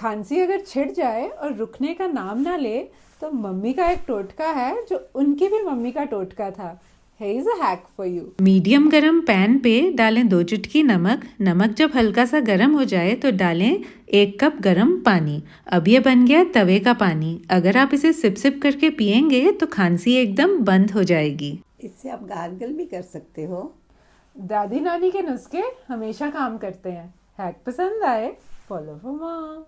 खांसी अगर छिड़ जाए और रुकने का नाम ना ले तो मम्मी का एक टोटका है जो उनकी भी मम्मी का टोटका था। Here is a hack for you। Medium गरम पैन पे डालें 2 चुटकी नमक। नमक जब हल्का सा गरम हो जाए तो डालें 1 कप गरम पानी। अब ये बन गया तवे का पानी। अगर आप इसे सिप सिप करके पिएंगे तो खांसी एकदम बंद हो जाएगी। इससे आप गार्गल भी कर सकते हो। दादी नानी के नुस्खे हमेशा काम करते हैं। हैक पसंद आए फॉलो फॉर मोर।